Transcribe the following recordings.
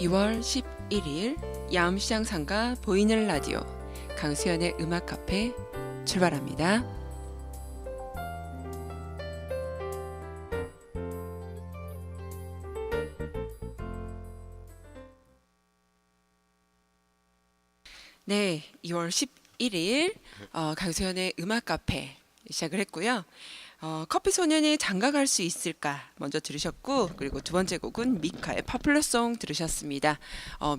6월 11일 야음시장 상가 보이는 라디오 강수연의 음악 카페 출발합니다. 네, 2월 11일 강수연의 음악 카페 시작을 했고요. 커피 소년이 장가갈 수 있을까 먼저 들으셨고, 그리고 두 번째 곡은 미카의 파퓰러송 들으셨습니다.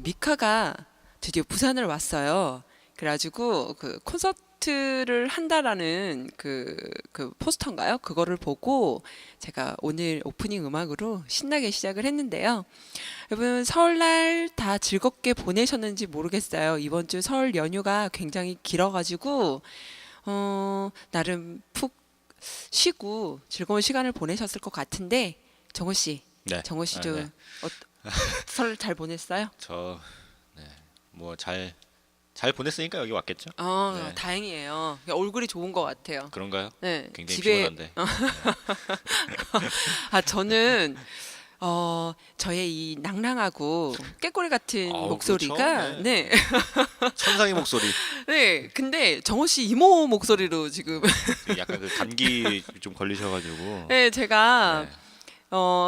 미카가 드디어 부산을 왔어요. 그래가지고 그 콘서트를 한다라는 그 포스터인가요? 그거를 보고 제가 오늘 오프닝 음악으로 신나게 시작을 했는데요. 여러분 설날 다 즐겁게 보내셨는지 모르겠어요. 이번 주 설 연휴가 굉장히 길어가지고 나름 푹 쉬고 즐거운 시간을 보내셨을 것 같은데, 정호 씨, 네. 정호 씨도 네. 설 잘 보냈어요? 뭐 잘 보냈으니까 여기 왔겠죠? 네. 다행이에요. 얼굴이 좋은 것 같아요. 그런가요? 네, 굉장히 집에 피곤한데. 저는 저의 이 낭랑하고 꾀꼬리 같은 아우, 목소리가 그렇죠? 네. 천상의 목소리. 네, 근데 정호 씨 이모 목소리로 지금 약간 그 감기 좀 걸리셔가지고. 네, 제가 네.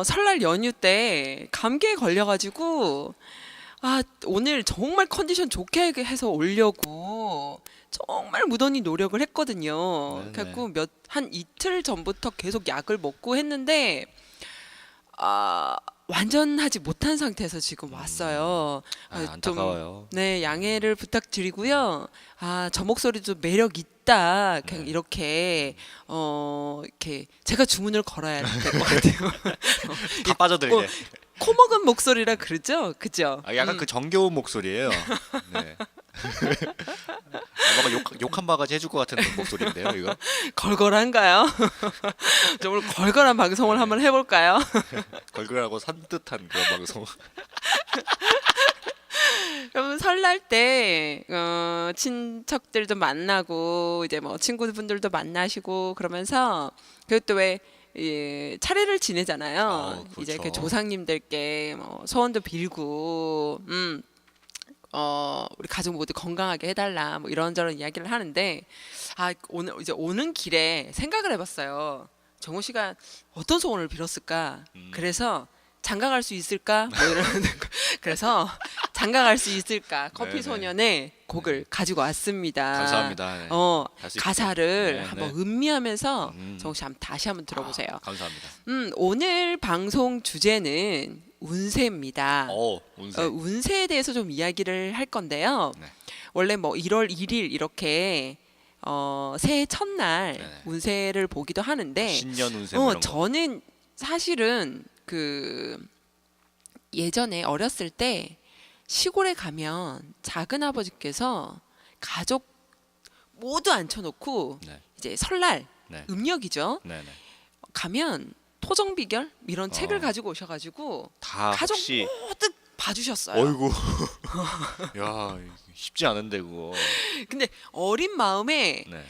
설날 연휴 때 감기에 걸려가지고 오늘 정말 컨디션 좋게 해서 오려고 정말 무던히 노력을 했거든요. 네네. 그래갖고 한 이틀 전부터 계속 약을 먹고 했는데 완전하지 못한 상태에서 지금 왔어요. 안타까워요. 네, 양해를 부탁드리고요. 저 목소리도 매력 있다. 그냥 네. 이렇게 이렇게 제가 주문을 걸어야 될 것 같아요. 다 빠져들게. 코 먹은 목소리라 그러죠, 그죠? 약간 그 정겨운 목소리예요. 네. 뭔가 욕 한 바가지 해줄 것 같은 목소리인데요, 이거. 걸걸한가요? 정말 걸걸한 방송을 네. 한번 해볼까요? 걸걸하고 산뜻한 그런 방송. 그러면 설날 때 친척들도 만나고 이제 뭐 친구분들도 만나시고 그러면서 그것도 왜 차례를 지내잖아요. 그렇죠. 이제 그 조상님들께 뭐 소원도 빌고 우리 가족 모두 건강하게 해달라 뭐 이런저런 이야기를 하는데, 오늘 이제 오는 길에 생각을 해봤어요. 정호 씨가 어떤 소원을 빌었을까? 그래서 장가갈 수 있을까? 뭐 이러는 거. 그래서 장가갈 수 있을까? 커피 네네. 소년의 곡을 가지고 왔습니다. 감사합니다. 네. 갈수 가사를 있겠죠? 한번 네. 음미하면서 정호 씨 다시 한번 들어보세요. 감사합니다. 오늘 방송 주제는 운세입니다. 운세. 운세에 대해서 좀 이야기를 할 건데요. 네. 원래 뭐 1월 1일 이렇게 새해 첫날 네네. 운세를 보기도 하는데, 신년 운세 뭐 이런 거. 저는 사실은 그 예전에 어렸을 때 시골에 가면 작은 아버지께서 가족 모두 앉혀놓고 네. 이제 설날 네. 음력이죠. 네네. 가면 토정비결 이런 책을 어. 가지고 오셔가지고 다 가족 혹시 모두 봐주셨어요. 어이구. 야, 쉽지 않은데 그거. 근데 어린 마음에 네.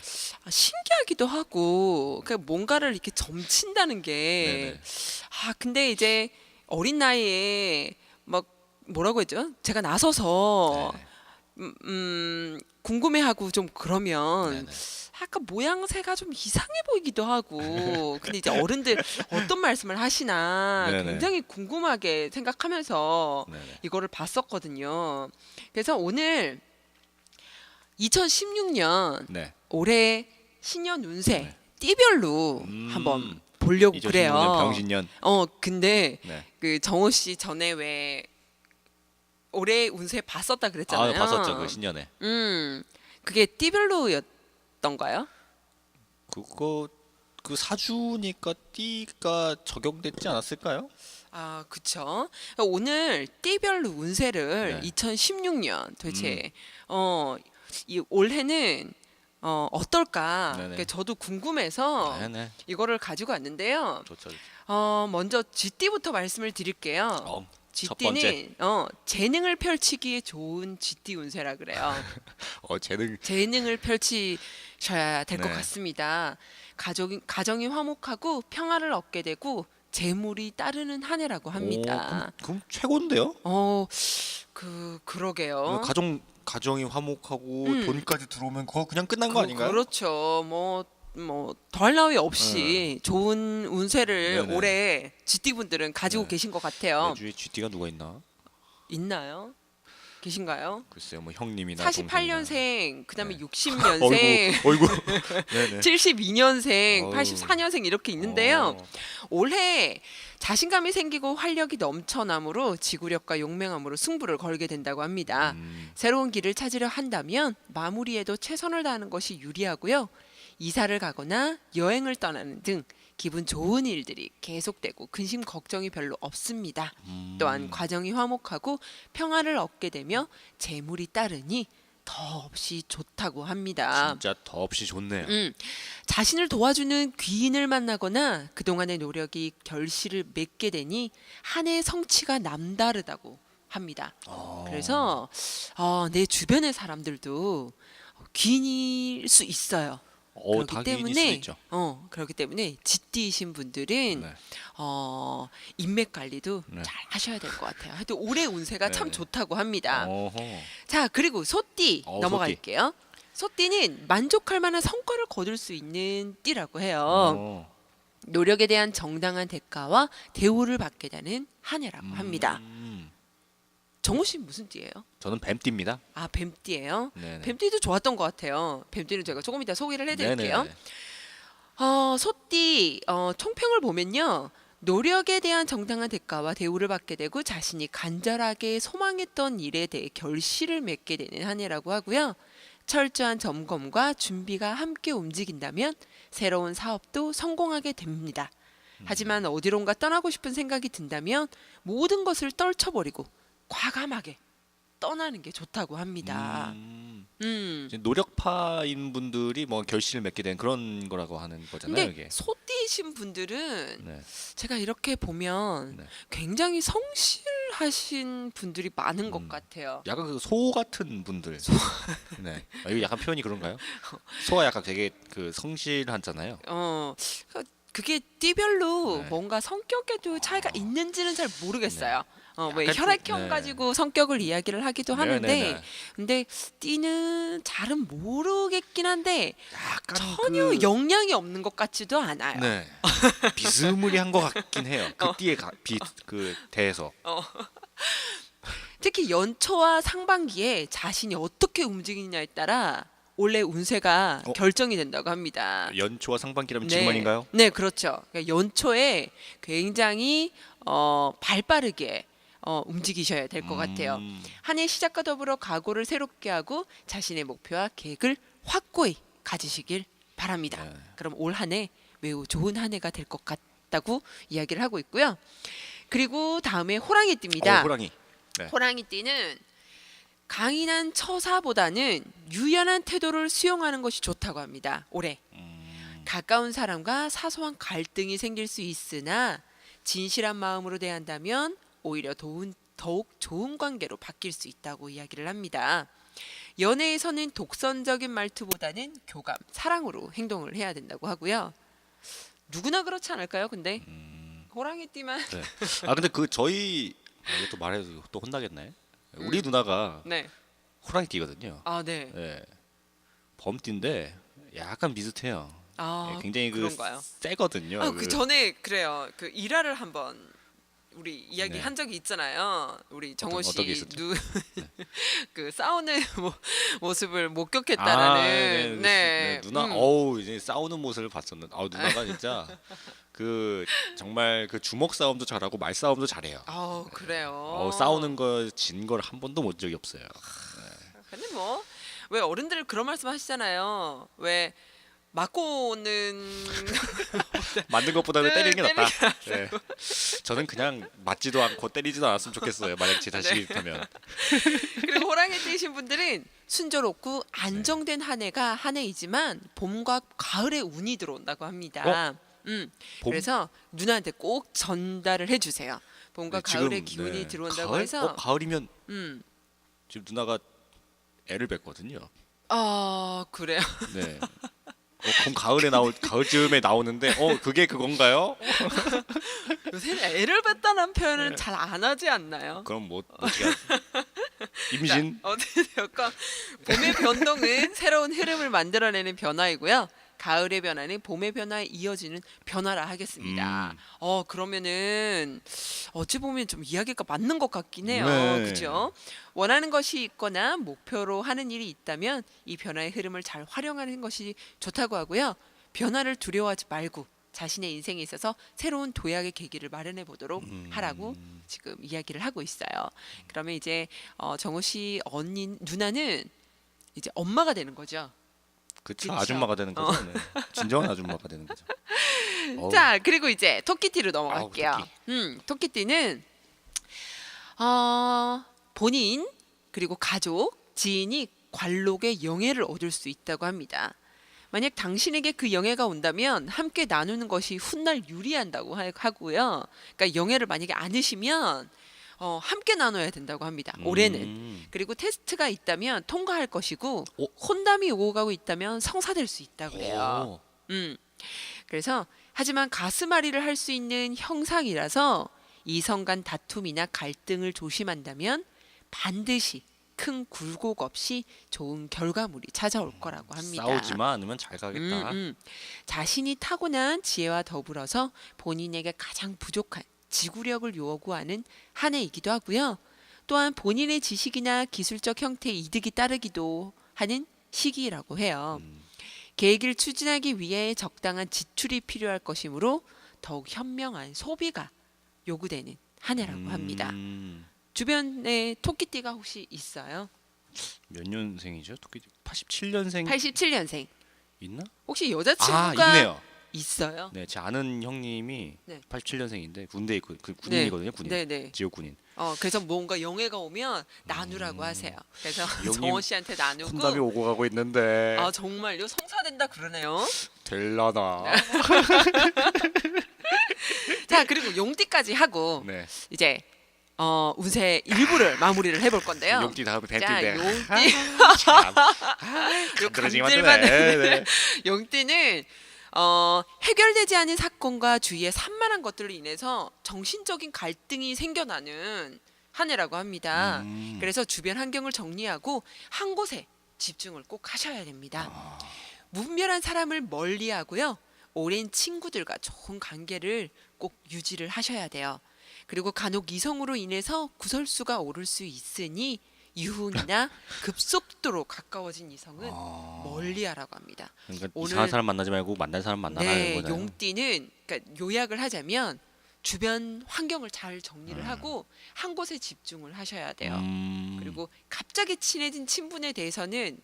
신기하기도 하고, 그러니까 뭔가를 이렇게 점친다는 게 네네. 근데 이제 어린 나이에 막 뭐라고 했죠? 제가 나서서 네네. 궁금해하고 좀 그러면 네네. 약간 모양새가 좀 이상해 보이기도 하고, 근데 이제 어른들 어떤 말씀을 하시나 네네. 굉장히 궁금하게 생각하면서 네네. 이거를 봤었거든요. 그래서 오늘 2016년 네. 올해 신년 운세 네. 띠별로 한번 보려고 2016년 그래요. 병신년. 근데 네. 그 정호 씨 전에 왜 올해 운세 봤었다 그랬잖아요. 봤었죠 그 신년에. 그게 띠별로였던가요? 그거 그 사주니까 띠가 적용됐지 않았을까요? 그쵸. 오늘 띠별로 운세를 네. 2016년 도대체 이 올해는 어떨까? 네네. 그러니까 저도 궁금해서 네네. 이거를 가지고 왔는데요. 좋죠. 먼저 쥐띠부터 말씀을 드릴게요. 첫 번째. 쥐띠는 재능을 펼치기에 좋은 쥐띠 운세라 그래요. 재능을 펼치셔야 될 것 네. 같습니다. 가정이 화목하고 평화를 얻게 되고 재물이 따르는 한 해라고 합니다. 그럼 최고인데요? 그러게요. 가정이 화목하고 음. 돈까지 들어오면 그거 그냥 끝난 거 아닌가요? 그렇죠. 뭐 더할 나위 없이 좋은 운세를 네네. 올해 GT 분들은 가지고 네. 계신 것 같아요. 내주에 GT가 누가 있나? 있나요? 계신가요? 글쎄요, 뭐 형님이나 48년생, 그다음에 네. 60년생, 어이구. 네네. 72년생, 어우. 84년생 이렇게 있는데요. 올해 자신감이 생기고 활력이 넘쳐나므로 지구력과 용맹함으로 승부를 걸게 된다고 합니다. 새로운 길을 찾으려 한다면 마무리에도 최선을 다하는 것이 유리하고요. 이사를 가거나 여행을 떠나는 등 기분 좋은 일들이 계속되고 근심 걱정이 별로 없습니다. 또한 과정이 화목하고 평화를 얻게 되며 재물이 따르니 더없이 좋다고 합니다. 진짜 더없이 좋네요. 자신을 도와주는 귀인을 만나거나 그동안의 노력이 결실을 맺게 되니 한 해의 성취가 남다르다고 합니다. 그래서 내 주변의 사람들도 귀인일 수 있어요. 다 기인일 수도 있죠. 그렇기 때문에 쥐띠이신 분들은 네. 인맥 관리도 네. 잘 하셔야 될 것 같아요. 하여튼 올해 운세가 참 네. 좋다고 합니다. 어허. 자, 그리고 소띠 넘어갈게요. 소띠는 만족할 만한 성과를 거둘 수 있는 띠라고 해요. 어. 노력에 대한 정당한 대가와 대우를 받게 되는 한 해라고 합니다. 정우 씨 무슨 띠예요? 저는 뱀띠입니다. 아, 뱀띠예요. 네네. 뱀띠도 좋았던 것 같아요. 뱀띠는 제가 조금 이따 소개를 해드릴게요. 네네네. 소띠 총평을 보면요. 노력에 대한 정당한 대가와 대우를 받게 되고 자신이 간절하게 소망했던 일에 대해 결실을 맺게 되는 한 해라고 하고요. 철저한 점검과 준비가 함께 움직인다면 새로운 사업도 성공하게 됩니다. 하지만 어디론가 떠나고 싶은 생각이 든다면 모든 것을 떨쳐버리고 과감하게 떠나는 게 좋다고 합니다. 이제 노력파인 분들이 뭐 결실을 맺게 된 그런 거라고 하는 거잖아요, 근데 이게. 소띠이신 분들은 네. 제가 이렇게 보면 네. 굉장히 성실하신 분들이 많은 것 같아요. 약간 그 소 같은 분들. 네. 이거 약간 표현이 그런가요? 소가 약간 되게 그 성실하잖아요. 그게 띠별로 네. 뭔가 성격에도 차이가 있는지는 잘 모르겠어요. 왜 약간 좀- 혈액형 네. 가지고 성격을 이야기를 하기도 하는데, 네네네. 근데 띠는 잘은 모르겠긴 한데 약간 전혀 영향이 없는 것 같지도 않아요. 네. 비스무리한 것 같긴 해요. 그 띠에 그 대해서. 특히 연초와 상반기에 자신이 어떻게 움직이느냐에 따라 올해 운세가 결정이 된다고 합니다. 연초와 상반기라면 지금 아닌가요? 네, 그렇죠. 그러니까 연초에 굉장히 발빠르게 움직이셔야 될 것 같아요. 한 해 시작과 더불어 각오를 새롭게 하고 자신의 목표와 계획을 확고히 가지시길 바랍니다. 네. 그럼 올 한 해 매우 좋은 한 해가 될 것 같다고 이야기를 하고 있고요. 그리고 다음에 호랑이 띠입니다. 호랑이. 네. 호랑이 띠는 강인한 처사보다는 유연한 태도를 수용하는 것이 좋다고 합니다. 올해 가까운 사람과 사소한 갈등이 생길 수 있으나 진실한 마음으로 대한다면 오히려 더욱 좋은 관계로 바뀔 수 있다고 이야기를 합니다. 연애에서는 독선적인 말투보다는 교감, 사랑으로 행동을 해야 된다고 하고요. 누구나 그렇지 않을까요? 근데 호랑이띠만 네. 근데 그 저희 이거 또 말해도 또 혼나겠네. 우리 누나가 네. 호랑이띠거든요. 아, 네. 네. 범띠인데 약간 비슷해요. 아, 네, 굉장히 그런가요? 세거든요. 그 전에 그래요. 그 일화를 한번 우리 이야기 네. 한 적이 있잖아요. 우리 정호 어떤 게 씨 있었죠? 그 싸우는 모습을 목격했다라는. 네. 네. 누나 어우 이제 싸우는 모습을 봤었는데 누나가 진짜 그 정말 그 주먹 싸움도 잘하고 말 싸움도 잘해요. 그래요. 싸우는 거 진 걸 한 번도 본 적이 없어요. 근데 뭐 왜 어른들 그런 말씀 하시잖아요. 왜 맞고는 맞는 것보다는 때리는 게 때리는 낫다. 네. 저는 그냥 맞지도 않고 때리지도 않았으면 좋겠어요. 만약 제 자식이 있다면. 그리고 호랑이 띠이신 분들은 순조롭고 안정된 한 해가 한 해이지만 봄과 가을에 운이 들어온다고 합니다. 봄? 그래서 누나한테 꼭 전달을 해주세요. 봄과 네, 가을의 지금, 기운이 네. 들어온다고 가을? 해서 가을이면 음. 지금 누나가 애를 뵙거든요. 그래요. 네. 그럼 가을에 가을쯤에 나오는데 그게 그건가요? 요새는 애를 뺐다는 표현을 네. 잘 안 하지 않나요? 그럼 뭐 어떻게 하지? 임신? 어쨌든 봄의 변동은 새로운 흐름을 만들어내는 변화이고요. 가을의 변화는 봄의 변화에 이어지는 변화라 하겠습니다. 그러면은 어찌 보면 좀 이야기가 맞는 것 같긴 해요. 네. 그죠? 원하는 것이 있거나 목표로 하는 일이 있다면 이 변화의 흐름을 잘 활용하는 것이 좋다고 하고요. 변화를 두려워하지 말고 자신의 인생에 있어서 새로운 도약의 계기를 마련해 보도록 하라고 지금 이야기를 하고 있어요. 그러면 이제 정호 씨 언니 누나는 이제 엄마가 되는 거죠. 그쵸. 그쵸. 아줌마가 되는 거죠. 네. 진정한 아줌마가 되는 거죠. 어우, 자, 그리고 이제 토끼띠로 넘어갈게요. 아우, 토끼띠는 본인 그리고 가족, 지인이 관록의 영예를 얻을 수 있다고 합니다. 만약 당신에게 그 영예가 온다면 함께 나누는 것이 훗날 유리한다고 하고요. 그러니까 영예를 만약에 않으시면 함께 나눠야 된다고 합니다. 올해는. 그리고 테스트가 있다면 통과할 것이고 혼담이 오고 가고 있다면 성사될 수 있다고 해요. 그래서 하지만 가슴앓이를 할 수 있는 형상이라서 이성 간 다툼이나 갈등을 조심한다면 반드시 큰 굴곡 없이 좋은 결과물이 찾아올 거라고 합니다. 싸우지만 않으면 잘 가겠다. 자신이 타고난 지혜와 더불어서 본인에게 가장 부족한 지구력을 요구하는 한 해이기도 하고요. 또한 본인의 지식이나 기술적 형태의 이득이 따르기도 하는 시기라고 해요. 계획을 추진하기 위해 적당한 지출이 필요할 것이므로 더욱 현명한 소비가 요구되는 한 해라고 합니다. 주변에 토끼띠가 혹시 있어요? 몇 년생이죠? 토끼 87년생 87년생. 있나? 혹시 여자친구가 있네요. 있어요? 네, 제 아는 형님이 네. 87년생인데 군대에 그 군인이거든요. 군인. 네네. 지역 군인. 그래서 뭔가 영예가 오면 나누라고 하세요. 그래서 형님 정원 씨한테 나누고. 혼담이 오고 가고 있는데 아 정말요? 성사된다 그러네요. 될라나. 자 그리고 용띠까지 하고 네. 이제 운세 일부를 마무리를 해볼 건데요. 용띠 다음에 자 뱀띠인데. 용띠 참. 요 간드러지기만 감질만 하네. 네. 용띠는 해결되지 않은 사건과 주위의 산만한 것들로 인해서 정신적인 갈등이 생겨나는 한 해라고 합니다. 그래서 주변 환경을 정리하고 한 곳에 집중을 꼭 하셔야 됩니다. 무분별한 사람을 멀리하고요. 오랜 친구들과 좋은 관계를 꼭 유지를 하셔야 돼요. 그리고 간혹 이성으로 인해서 구설수가 오를 수 있으니 유흥이나 급속도로 가까워진 이성은 멀리하라고 합니다. 그러니까 오늘- 이상한 사람 만나지 말고 만날 사람 만나라는 네, 거잖아요. 용띠는 그러니까 요약을 하자면 주변 환경을 잘 정리를 하고 한 곳에 집중을 하셔야 돼요. 그리고 갑자기 친해진 친분에 대해서는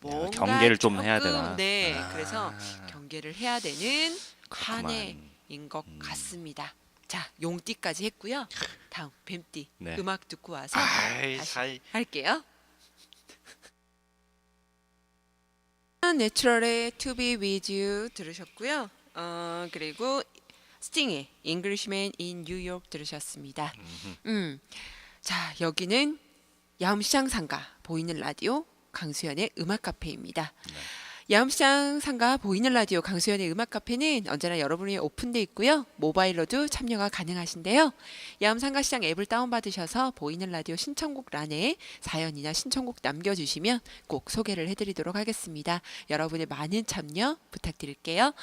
뭔가 경계를 좀 해야 조금, 되나? 네, 아. 그래서 경계를 해야 되는 한 그렇구만. 해인 것 같습니다. 자, 용띠까지 했고요. 다음 뱀띠 네. 음악 듣고 와서 아이, 다시 사이. 할게요. 내추럴의 To Be With You 들으셨고요. 그리고 스팅의 Englishman in New York 들으셨습니다. 자, 여기는 야음시장 상가 보이는 라디오 강수연의 음악 카페입니다. 야음시장 상가 보이는 라디오 강수연의 음악 카페는 언제나 여러분이 오픈돼 있고요. 모바일로도 참여가 가능하신데요. 야음 상가시장 앱을 다운받으셔서 보이는 라디오 신청곡 란에 사연이나 신청곡 남겨주시면 꼭 소개를 해드리도록 하겠습니다. 여러분의 많은 참여 부탁드릴게요.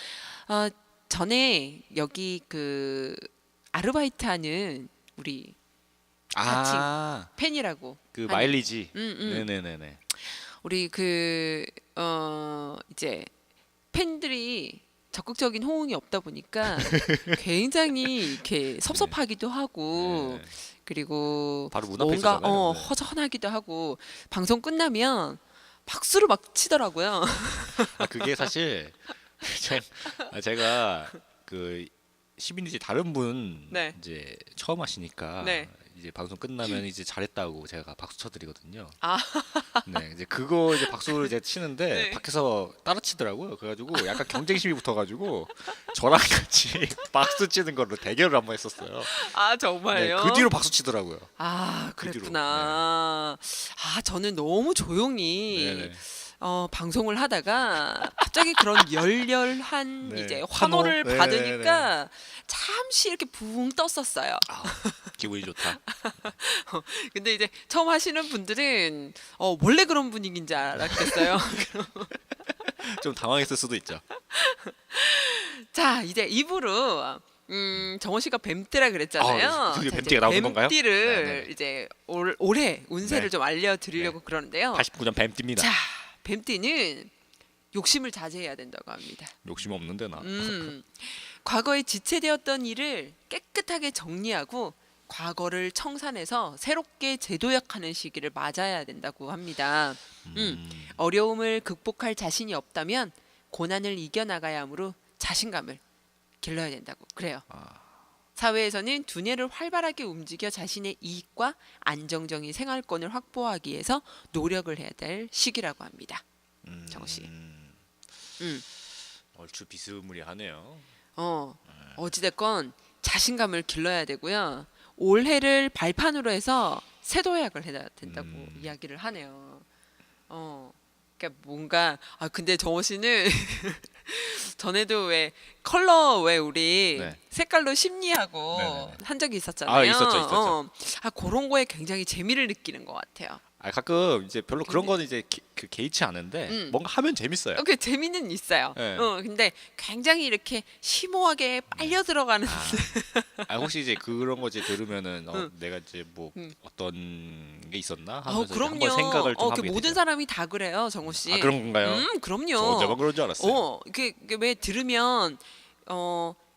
전에 여기 그 아르바이트하는 우리 팬이라고 그 하는- 마일리지. 음. 네네네네. 우리 이제 팬들이 적극적인 호응이 없다 보니까 굉장히 이렇게 섭섭하기도 하고 네. 그리고 바로 문 앞에 뭔가 있었잖아요. 네. 허전하기도 하고 방송 끝나면 박수를 막 치더라고요. 그게 사실 제가 그 시민이지 다른 분 네. 이제 처음 하시니까 네. 이제 방송 끝나면 이제 잘했다고 제가 박수 쳐드리거든요. 아. 네, 이제 그거 이제 박수를 이제 치는데 네. 밖에서 따라 치더라고요. 그래가지고 약간 경쟁심이 붙어가지고 저랑 같이 박수 치는 걸로 대결을 한번 했었어요. 아 네, 정말요? 그 뒤로 박수 치더라고요. 아 그 뒤로. 그랬구나. 아 저는 너무 조용히 네네. 방송을 하다가 갑자기 그런 열렬한 네. 이제 환호를 환호? 받으니까 잠시 이렇게 붕 떴었어요. 아, 기분이 좋다. 근데 이제 처음 하시는 분들은 원래 그런 분위기인 줄 알았겠어요. 좀 당황했을 수도 있죠. 자, 이제 입으로 정원 씨가 뱀띠라 그랬잖아요. 드디어 자, 뱀띠가 이제 나오는 건가요? 뱀띠를 네네. 이제 올해 운세를 네. 좀 알려드리려고 그러는데요. 89년 뱀띠입니다. 자, 뱀띠는 욕심을 자제해야 된다고 합니다. 욕심 없는데 나. 과거에 지체되었던 일을 깨끗하게 정리하고 과거를 청산해서 새롭게 재도약하는 시기를 맞아야 된다고 합니다. 어려움을 극복할 자신이 없다면 고난을 이겨나가야 하므로 자신감을 길러야 된다고 그래요. 사회에서는 두뇌를 활발하게 움직여 자신의 이익과 안정적인 생활권을 확보하기 위해서 노력을 해야 될 시기라고 합니다. 정우 씨. 얼추 비스무리하네요. 어찌됐건 자신감을 길러야 되고요. 올해를 발판으로 해서 새 도약을 해야 된다고 이야기를 하네요. 그러니까 뭔가 근데 정호 씨는 전에도 왜 컬러 왜 우리 네. 색깔로 심리하고 네네네. 한 적이 있었잖아요. 아, 있었죠. 그런 거에 굉장히 재미를 느끼는 것 같아요. 가끔 이제 별로 그런 거는 이제 개의치 않은데 뭔가 하면 재밌어요. 그 재미는 있어요. 네. 근데 굉장히 이렇게 심오하게 빨려 들어가는 혹시 이제 그런 거 이제 들으면은 내가 이제 뭐 어떤 게 있었나 하면서 그럼요. 한번 생각을 좀 하게 모든 되죠. 사람이 다 그래요, 정우 씨. 그런 건가요? 그럼요. 저 혼자만 그런 줄 알았어요. 그게 왜 들으면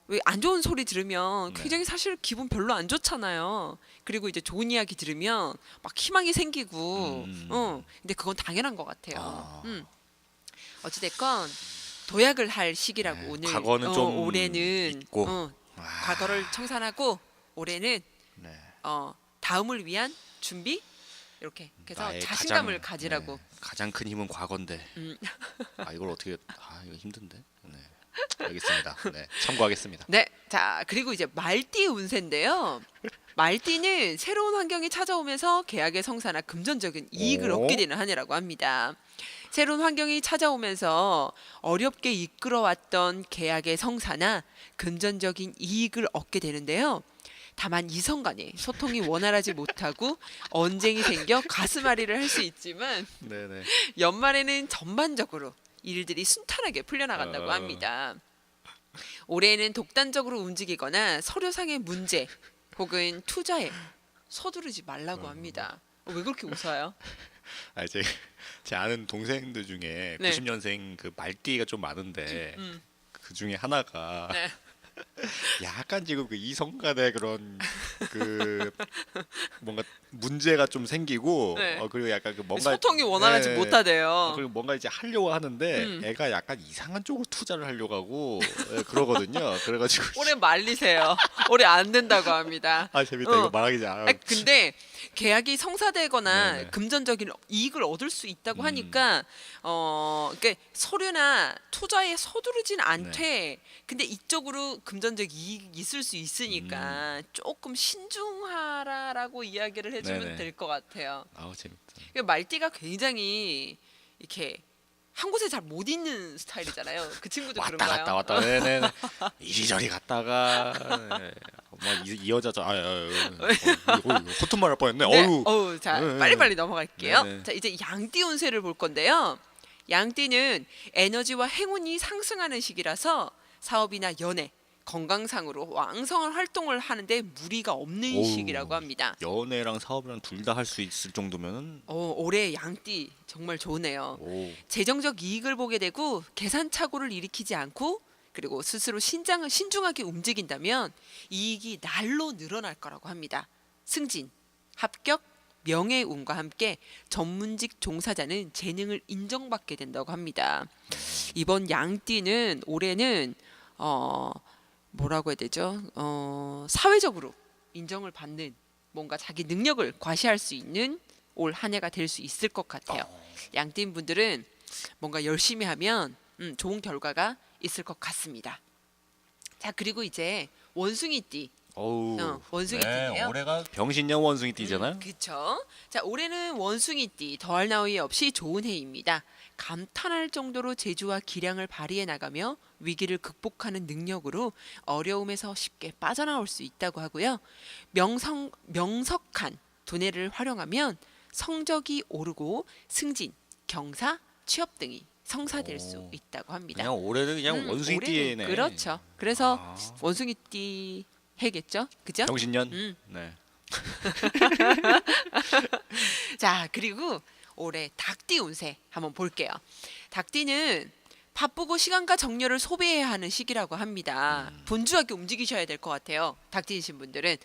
왜 안 좋은 소리 들으면 네. 굉장히 사실 기분 별로 안 좋잖아요. 그리고 이제 좋은 이야기 들으면 막 희망이 생기고, 근데 그건 당연한 것 같아요. 어찌됐건 도약을 할 시기라고 네, 오늘 과거는 좀 올해는 잊고. 과거를 청산하고 올해는 네. 다음을 위한 준비 이렇게 그래서 나의 자신감을 가지라고. 가장 큰 힘은 과거인데. 이걸 어떻게 이거 힘든데. 네. 알겠습니다. 네. 참고하겠습니다. 네, 자 그리고 이제 말띠 운세인데요. 말띠는 새로운 환경이 찾아오면서 계약의 성사나 금전적인 이익을 오. 얻게 되는 한 해라고 합니다. 새로운 환경이 찾아오면서 어렵게 이끌어왔던 계약의 성사나 금전적인 이익을 얻게 되는데요. 다만 이성 간의 소통이 원활하지 못하고 언쟁이 생겨 가슴앓이를 할 수 있지만 네네. 연말에는 전반적으로 일들이 순탄하게 풀려나간다고 합니다. 올해는 독단적으로 움직이거나 서류상의 문제 혹은 투자에 서두르지 말라고 합니다. 왜 그렇게 웃어요? 제 아는 동생들 중에 네. 90년생 그 말띠가 좀 많은데 그 중에 하나가 네. 약간 지금 그 이성 간의 그런 그 뭔가 문제가 좀 생기고 네. 그리고 약간 그 뭔가 소통이 원활하지 네. 못하대요. 그리고 뭔가 이제 하려고 하는데 애가 약간 이상한 쪽으로 투자를 하려고 하고 그러거든요. 그래가지고 올해 말리세요. 올해 안 된다고 합니다. 재밌다 이거 말하기 전. 근데 계약이 성사되거나 네네. 금전적인 이익을 얻을 수 있다고 하니까 그러니까 서류나 투자에 서두르진 않되 근데 이쪽으로 금전적 이익이 있을 수 있으니까 조금 신중하라라고 이야기를 해주면 네네. 될 것 같아요. 재밌다. 그러니까 말띠가 굉장히 이렇게 한 곳에 잘 못 있는 스타일이잖아요. 그 친구도 왔다 그런가요? 갔다 왔다 네네네 이리저리 갔다가 이 여자 호통말 할 뻔했네. 네. 어우. 자 네, 빨리빨리 넘어갈게요. 네네. 자 이제 양띠 운세를 볼 건데요. 양띠는 에너지와 행운이 상승하는 시기라서 사업이나 연애, 건강상으로 왕성한 활동을 하는데 무리가 없는 오우. 시기라고 합니다. 연애랑 사업이랑 둘 다 할 수 있을 정도면은 올해 양띠 정말 좋네요. 오. 재정적 이익을 보게 되고 계산착오를 일으키지 않고 그리고 스스로 신중하게 움직인다면 이익이 날로 늘어날 거라고 합니다. 승진, 합격, 명예운과 함께 전문직 종사자는 재능을 인정받게 된다고 합니다. 이번 양띠는 올해는 뭐라고 해야 되죠? 사회적으로 인정을 받는 뭔가 자기 능력을 과시할 수 있는 올 한 해가 될 수 있을 것 같아요. 양띠인 분들은 뭔가 열심히 하면 좋은 결과가 있을 것 같습니다. 자 그리고 이제 원숭이띠 원숭이띠인데요. 올해가 병신년 원숭이띠잖아요. 그렇죠. 자 올해는 원숭이띠 더할 나위 없이 좋은 해입니다. 감탄할 정도로 재주와 기량을 발휘해 나가며 위기를 극복하는 능력으로 어려움에서 쉽게 빠져나올 수 있다고 하고요. 명석한 두뇌를 활용하면 성적이 오르고 승진, 경사, 취업 등이 성사될 수 있다고 합니다. 그냥 올해는 그냥 원숭이띠네. 올해는 그렇죠. 그래서 아. 원숭이띠 해겠죠, 그죠? 경신년. 네. 자, 그리고 올해 닭띠 운세 한번 볼게요. 닭띠는 바쁘고 시간과 정열을 소비해야 하는 시기라고 합니다. 분주하게 움직이셔야 될 것 같아요. 닭띠이신 분들은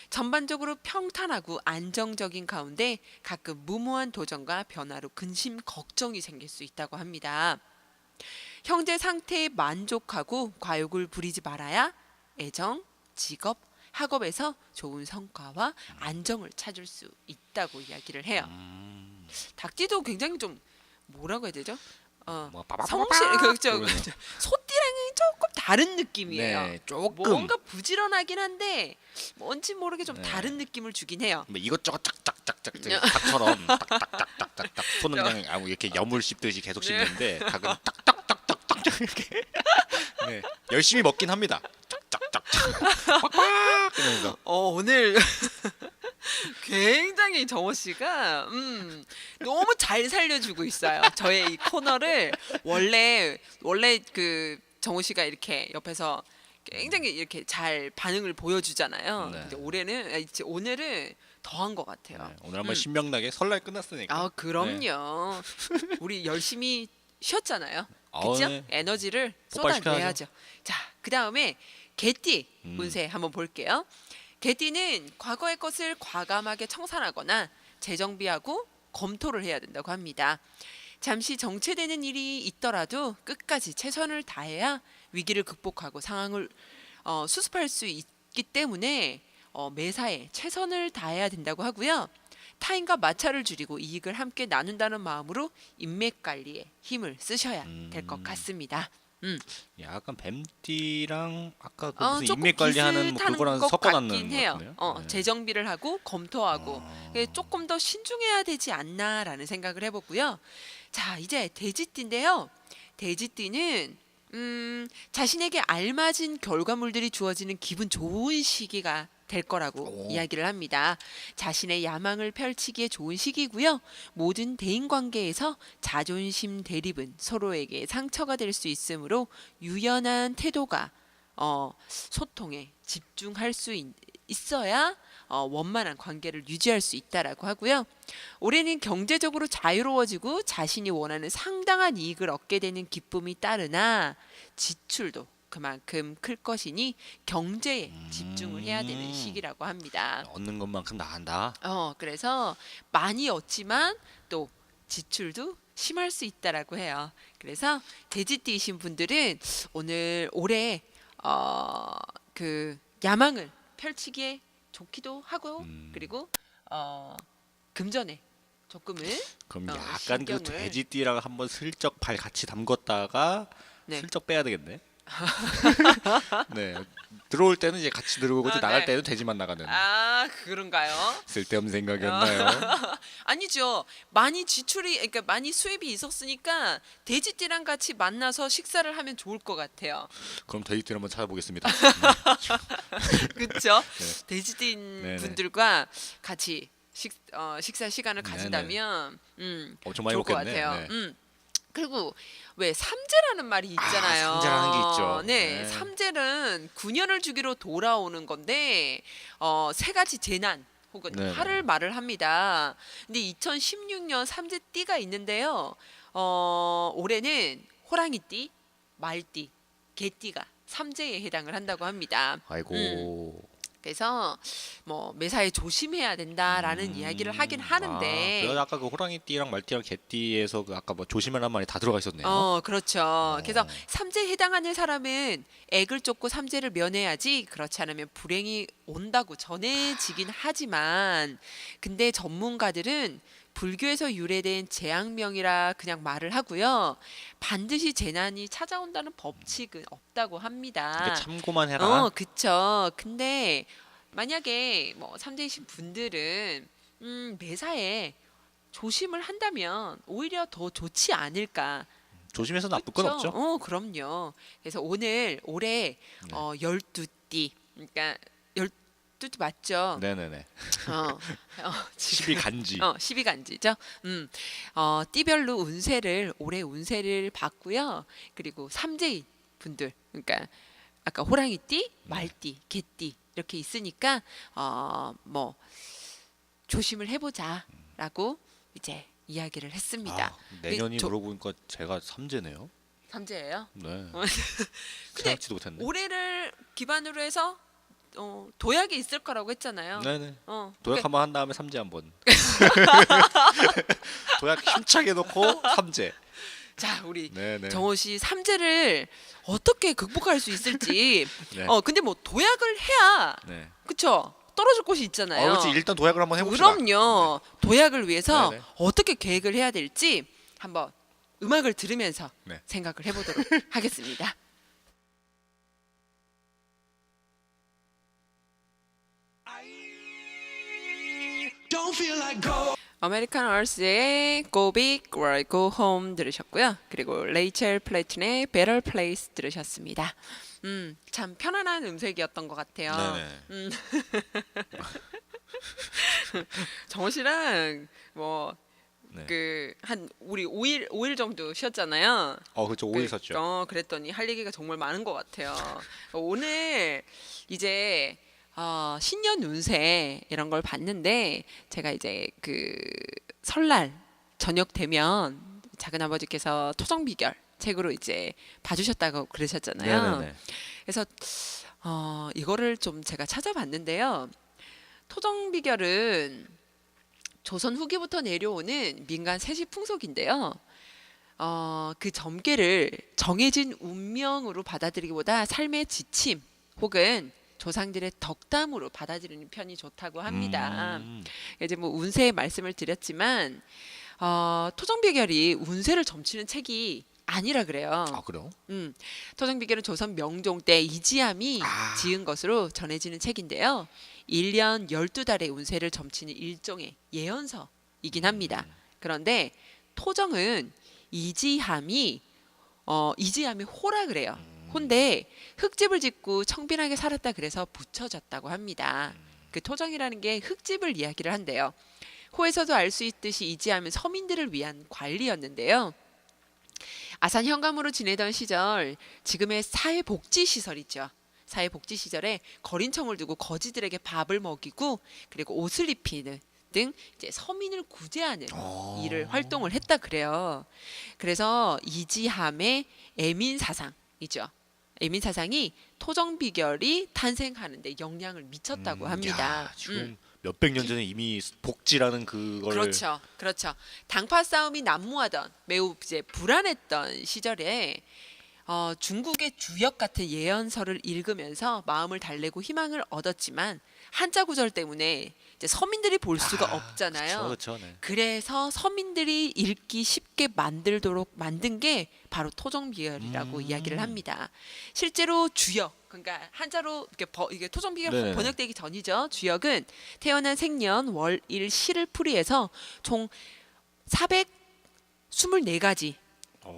전반적으로 평탄하고 안정적인 가운데 가끔 무모한 도전과 변화로 근심 걱정이 생길 수 있다고 합니다. 형제 상태에 만족하고 과욕을 부리지 말아야 애정, 직업, 학업에서 좋은 성과와 안정을 찾을 수 있다고 이야기를 해요. 닭띠도 굉장히 좀 뭐라고 해야 되죠? 뭐 성실 그렇죠. 그러면서. 소띠랑은 조금 다른 느낌이에요. 네, 조금. 뭔가 부지런하긴 한데 뭔지 모르게 좀 네. 다른 느낌을 주긴 해요. 뭐 이것저것 짝짝짝짝 닭처럼 딱딱딱딱딱 손은 그냥 아무 이렇게 여물 씹듯이 계속 네. 씹는데 닭은 딱딱딱딱딱 이렇게 네, 열심히 먹긴 합니다. 짝짝짝짝 빡빡 이러면서 오늘 굉장히 정호 씨가 너무 잘 살려주고 있어요. 저의 이 코너를 원래 그 정호 씨가 이렇게 옆에서 굉장히 이렇게 잘 반응을 보여주잖아요. 네. 근데 오늘은 더한 것 같아요. 네, 오늘 한번 신명나게 설날 끝났으니까. 아, 그럼요. 우리 열심히 쉬었잖아요. 아우, 그죠? 네. 에너지를 폭발시켜야죠. 쏟아내야죠. 자, 그 다음에 개띠 음. 운세 한번 볼게요. 개띠는 과거의 것을 과감하게 청산하거나 재정비하고 검토를 해야 된다고 합니다. 잠시 정체되는 일이 있더라도 끝까지 최선을 다해야 위기를 극복하고 상황을 수습할 수 있기 때문에 매사에 최선을 다해야 된다고 하고요. 타인과 마찰을 줄이고 이익을 함께 나눈다는 마음으로 인맥 관리에 힘을 쓰셔야 될 것 같습니다. 약간 뱀띠랑 아까 그 무슨 조금 인맥 관리하는 뭐 비슷한 그거랑 것 섞어놨는 같긴 것 해요. 같네요. 네. 재정비를 하고 검토하고 조금 더 신중해야 되지 않나라는 생각을 해보고요. 자, 이제 돼지띠인데요. 돼지띠는 자신에게 알맞은 결과물들이 주어지는 기분 좋은 시기가 될 거라고 오. 이야기를 합니다. 자신의 야망을 펼치기에 좋은 시기고요. 모든 대인 관계에서 자존심 대립은 서로에게 상처가 될 수 있으므로 유연한 태도가 소통에 집중할 수 있어야 원만한 관계를 유지할 수 있다라고 하고요. 올해는 경제적으로 자유로워지고 자신이 원하는 상당한 이익을 얻게 되는 기쁨이 따르나 지출도 그만큼 클 것이니 경제에 집중을 해야 되는 시기라고 합니다. 얻는 것만큼 나간다. 그래서 많이 얻지만 또 지출도 심할 수 있다라고 해요. 그래서 돼지띠이신 분들은 올해 그 야망을 펼치기에 좋기도 하고 그리고 금전에 조금은 그럼 약간 그 신경을- 돼지띠랑 한번 슬쩍 발 같이 담궜다가 네. 슬쩍 빼야 되겠네. 네, 들어올 때는 이제 같이 들어오고 아, 나갈 네. 때는 돼지만 나가는. 그런가요? 쓸데없는 생각이었나요? 아니죠. 그러니까 많이 수입이 있었으니까 돼지띠랑 같이 만나서 식사를 하면 좋을 것 같아요. 그럼 돼지띠를 한번 찾아보겠습니다. 그렇죠? 네. 돼지띠 네네. 분들과 같이 식사 시간을 네네. 가진다면 엄청 많이 좋을 것 먹겠네. 같아요. 네. 그리고 왜 삼재라는 말이 있잖아요. 삼재라는 게 있죠. 네, 네. 삼재는 9년을 주기로 돌아오는 건데 세 가지 재난 혹은 네네. 화를 말을 합니다. 근데 2016년 삼재띠가 있는데요. 올해는 호랑이띠, 말띠, 개띠가 삼재에 해당을 한다고 합니다. 아이고. 그래서 뭐 매사에 조심해야 된다라는 이야기를 하긴 하는데 그래서 아까 그 호랑이띠랑 말띠랑 개띠에서 그 아까 뭐 조심하란 말이 다 들어가 있었네요. 그렇죠. 그래서 삼재에 해당하는 사람은 액을 쫓고 삼재를 면해야지 그렇지 않으면 불행이 온다고 전해지긴 하지만 근데 전문가들은 불교에서 유래된 재앙명이라 그냥 말을 하고요. 반드시 재난이 찾아온다는 법칙은 없다고 합니다. 그러니까 참고만 해라. 그쵸. 근데 만약에 뭐 삼재이신 분들은 매사에 조심을 한다면 오히려 더 좋지 않을까. 조심해서 나쁠 건 그쵸? 없죠. 그럼요. 그래서 올해 네. 12띠, 그러니까 12띠 맞죠? 네네네. 어, 12 간지. 12간지죠. 띠별로 올해 운세를 봤고요. 그리고 삼재인 분들, 그러니까 아까 호랑이띠, 말띠, 개띠 이렇게 있으니까 뭐 조심을 해보자라고 이제 이야기를 했습니다. 아, 내년이 저- 물어보니까 제가 삼재네요. 삼재예요. 네. 근데 생각지도 못했네. 올해를 기반으로 해서 도약이 있을 거라고 했잖아요. 네네. 그러니까 도약 한번 한 다음에 삼재 한번. 도약 힘차게 놓고 삼재. 자, 우리 네네. 정호 씨 삼재를 어떻게 극복할 수 있을지. 네. 근데 뭐 도약을 해야 네. 그쵸? 떨어질 곳이 있잖아요. 그렇지. 일단 도약을 한번 해봅시다. 그럼요. 도약을 위해서 네네. 어떻게 계획을 해야 될지 한번 음악을 들으면서 네. 생각을 해보도록 하겠습니다. Don't feel like go. 아메리칸 얼스의 Go Big or Go Home 들으셨고요. 그리고 레이첼 플래튼의 Better Place 들으셨습니다. 참 편안한 음색이었던 것 같아요. 네네. 정호 씨랑 뭐 네. 한 우리 5일 정도 쉬었잖아요. 그렇죠. 5일 섰죠. 그랬더니 할 얘기가 정말 많은 것 같아요. 오늘 이제 신년 운세 이런 걸 봤는데 제가 이제 설날 저녁 되면 작은 아버지께서 토정 비결 책으로 이제 봐주셨다고 그러셨잖아요. 네네네. 그래서 이거를 좀 제가 찾아봤는데요. 토정 비결은 조선 후기부터 내려오는 민간 세시 풍속인데요. 그 점괘를 정해진 운명으로 받아들이기보다 삶의 지침 혹은 조상들의 덕담으로 받아들이는 편이 좋다고 합니다. 이제 뭐 운세의 말씀을 드렸지만 토정비결이 운세를 점치는 책이 아니라 그래요. 아 그래요? 토정비결은 조선 명종 때 이지함이 지은 것으로 전해지는 책인데요. 1년 12달의 운세를 점치는 일종의 예언서이긴 합니다. 그런데 토정은 이지함이 호라 그래요. 혼데 흙집을 짓고 청빈하게 살았다 그래서 붙여졌다고 합니다. 그 토정이라는 게 흙집을 이야기를 한대요. 호에서도 알 수 있듯이 이지함은 서민들을 위한 관리였는데요. 아산 현감으로 지내던 시절 지금의 사회복지시설 있죠. 사회복지시설에 거린청을 두고 거지들에게 밥을 먹이고 그리고 옷을 입히는 등 이제 서민을 구제하는 일을 활동을 했다 그래요. 그래서 이지함의 애민사상이죠. 애민사상이 토정비결이 탄생하는데 영향을 미쳤다고 합니다. 야, 지금 몇백 년 전에 이미 복지라는 그걸 그렇죠. 당파 싸움이 난무하던 매우 이제 불안했던 시절에 중국의 주역 같은 예언서를 읽으면서 마음을 달래고 희망을 얻었지만 한자 구절 때문에 이제 서민들이 볼 수가 없잖아요. 그렇죠. 네. 그래서 서민들이 읽기 쉽게 만들도록 만든 게 바로 토정비결이라고 이야기를 합니다. 실제로 주역, 그러니까 한자로 이게 토정비결 네네. 번역되기 전이죠. 주역은 태어난 생년 월일 시를 풀이해서 총 424가지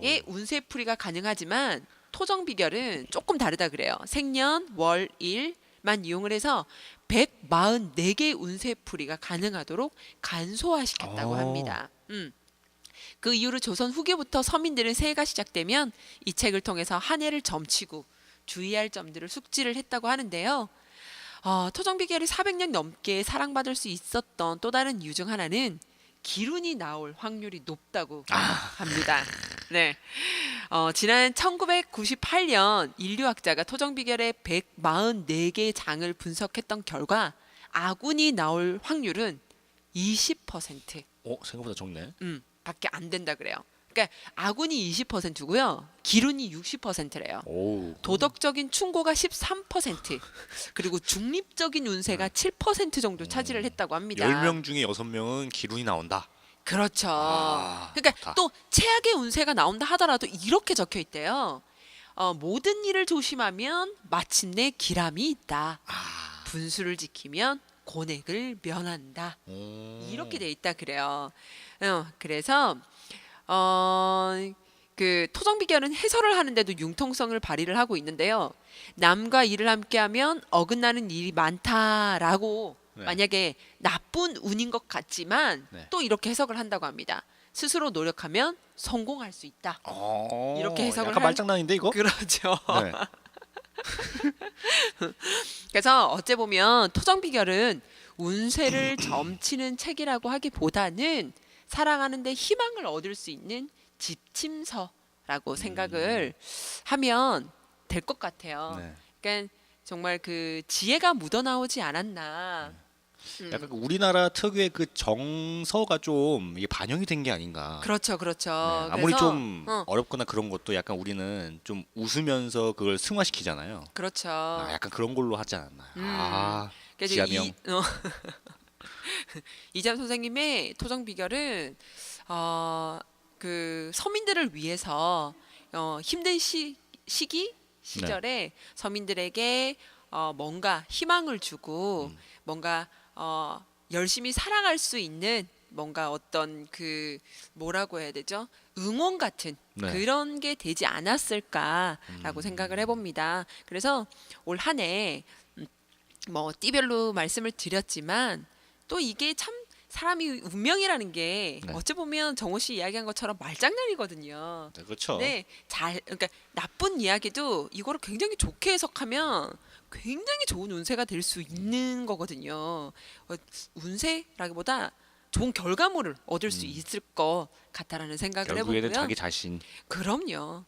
의 운세풀이가 가능하지만 토정비결은 조금 다르다 그래요. 생년, 월, 일만 이용을 해서 144개의 운세풀이가 가능하도록 간소화시켰다고 합니다. 그 이후로 조선 후기부터 서민들은 새해가 시작되면 이 책을 통해서 한 해를 점치고 주의할 점들을 숙지를 했다고 하는데요. 토정비결이 400년 넘게 사랑받을 수 있었던 또 다른 이유 중 하나는 기룬이 나올 확률이 높다고 합니다. 네. 지난 1998년 인류학자가 토정비결의 144개의 장을 분석했던 결과 아군이 나올 확률은 20% 생각보다 적네. 밖에 안 된다 그래요. 그러니까 아군이 20%고요. 기룬이 60%래요. 도덕적인 충고가 13%, 그리고 중립적인 운세가 7% 정도 차지를 했다고 합니다. 10명 중에 6명은 기룬이 나온다. 그렇죠. 그러니까 좋다. 또 최악의 운세가 나온다 하더라도 이렇게 적혀 있대요. 모든 일을 조심하면 마침내 기람이 있다. 분수를 지키면 고액을 면한다. 오. 이렇게 돼 있다 그래요. 그래서 그 토정 비결은 해설을 하는데도 융통성을 발휘를 하고 있는데요. 남과 일을 함께하면 어긋나는 일이 많다라고 네. 만약에 나쁜 운인 것 같지만 네. 또 이렇게 해석을 한다고 합니다. 스스로 노력하면 성공할 수 있다. 이렇게 해석을 약간 할- 말장난인데 이거? 그렇죠. 네. 그래서 어째 보면 토정 비결은 운세를 점치는 책이라고 하기보다는 살아가는데 희망을 얻을 수 있는 지침서라고 생각을 하면 될 것 같아요. 네. 그러니까 정말 그 지혜가 묻어나오지 않았나. 약간 그 우리나라 특유의 그 정서가 좀 이게 반영이 된 게 아닌가. 그렇죠, 그렇죠. 네, 아무리 그래서, 좀 어, 어렵거나 그런 것도 약간 우리는 좀 웃으면서 그걸 승화시키잖아요. 그렇죠. 약간 그런 걸로 하지 않았나요? 그래서 지하명. 이잠 선생님의 토정 비결은 그 서민들을 위해서 힘든 시절에 서민들에게 뭔가 희망을 주고 뭔가 열심히 살아갈 수 있는 뭔가 어떤 그 뭐라고 해야 되죠? 응원 같은 네. 그런 게 되지 않았을까라고 생각을 해봅니다. 그래서 올 한 해 뭐 띠별로 말씀을 드렸지만 또 이게 참 사람이 운명이라는 게 네. 어찌 보면 정호 씨 이야기한 것처럼 말장난이거든요. 네, 그렇죠. 네, 그러니까 나쁜 이야기도 이거를 굉장히 좋게 해석하면 굉장히 좋은 운세가 될 수 있는 거거든요. 운세라기보다 좋은 결과물을 얻을 수 있을 것 같다라는 생각을 결국에는 해보고요. 자기 자신. 그럼요.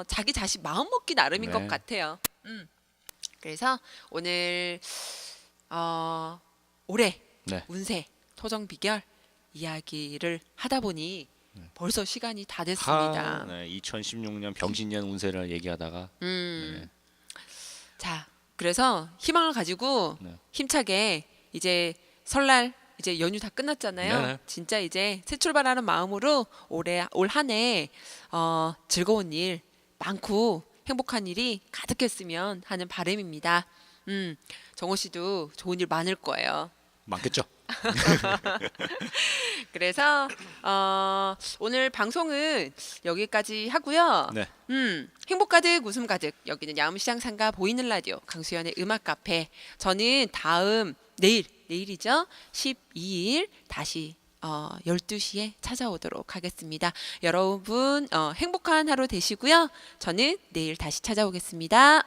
자기 자신 마음 먹기 나름인 네. 것 같아요. 그래서 오늘 올해 네. 운세 토정 비결 이야기를 하다 보니 벌써 시간이 다 됐습니다. 네, 2016년 병신년 운세를 얘기하다가 자, 그래서 희망을 가지고 네. 힘차게 이제 설날 이제 연휴 다 끝났잖아요. 네네. 진짜 이제 새 출발하는 마음으로 올 한 해 즐거운 일 많고 행복한 일이 가득했으면 하는 바람입니다. 정호 씨도 좋은 일 많을 거예요. 많겠죠. 그래서 오늘 방송은 여기까지 하고요. 네. 행복 가득 웃음 가득 여기는 야음시장 상가 보이는 라디오 강수연의 음악 카페. 저는 다음 내일이죠. 12일 다시 12시에 찾아오도록 하겠습니다. 여러분 행복한 하루 되시고요. 저는 내일 다시 찾아오겠습니다.